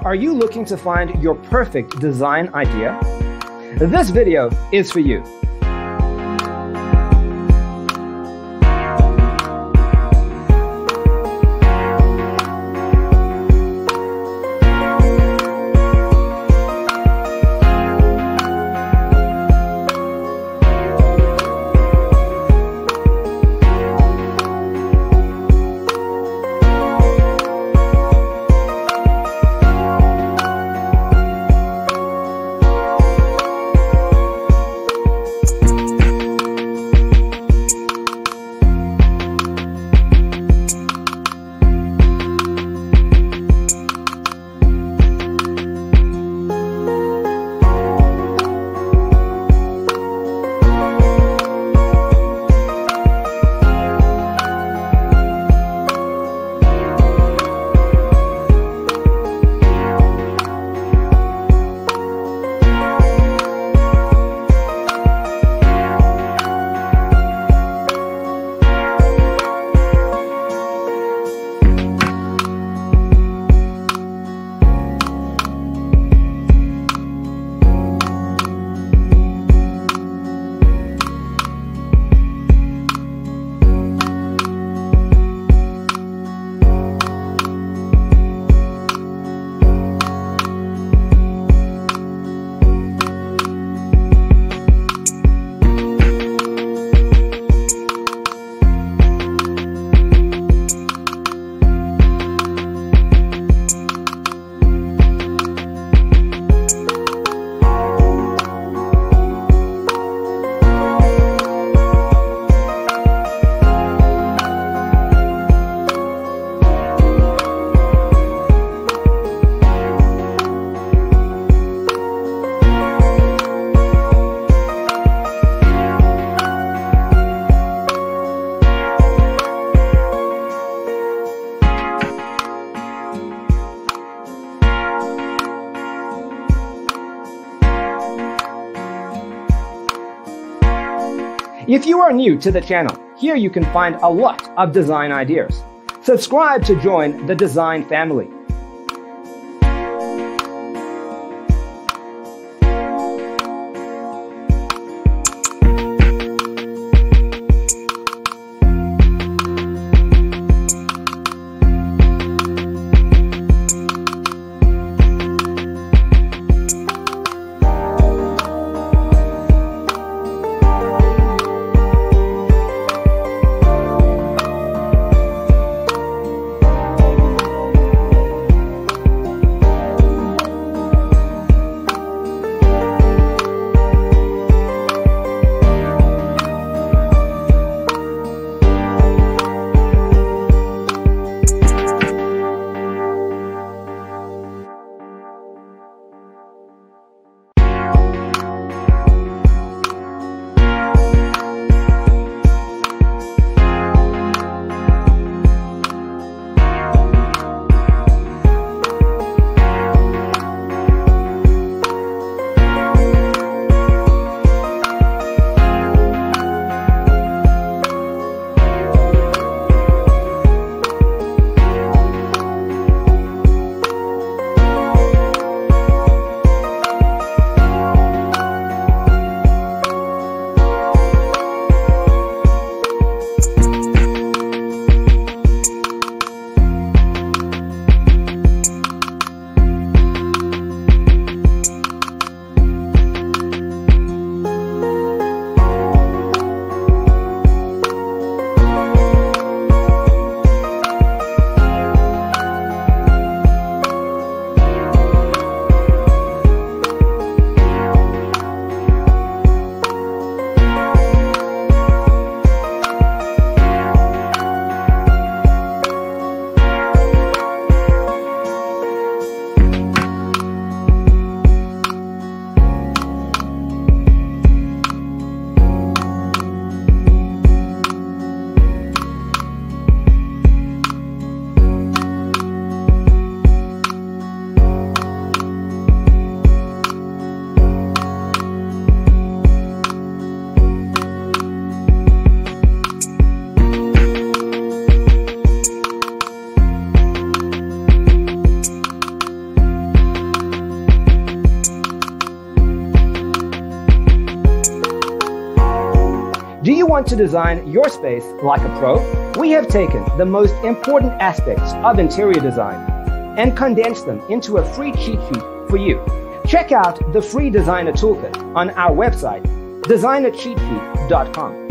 Are you looking to find your perfect design idea? This video is for you. If you are new to the channel, here you can find a lot of design ideas. Subscribe to join the design family. want to design your space like a pro? We have taken the most important aspects of interior design and condensed them into a free cheat sheet for you. Check out the free designer toolkit on our website, designercheatsheet.com.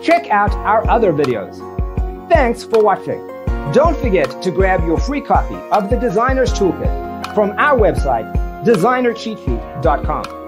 Check out our other videos. Thanks for watching. Don't forget to grab your free copy of the Designer's Toolkit from our website, designercheatsheet.com.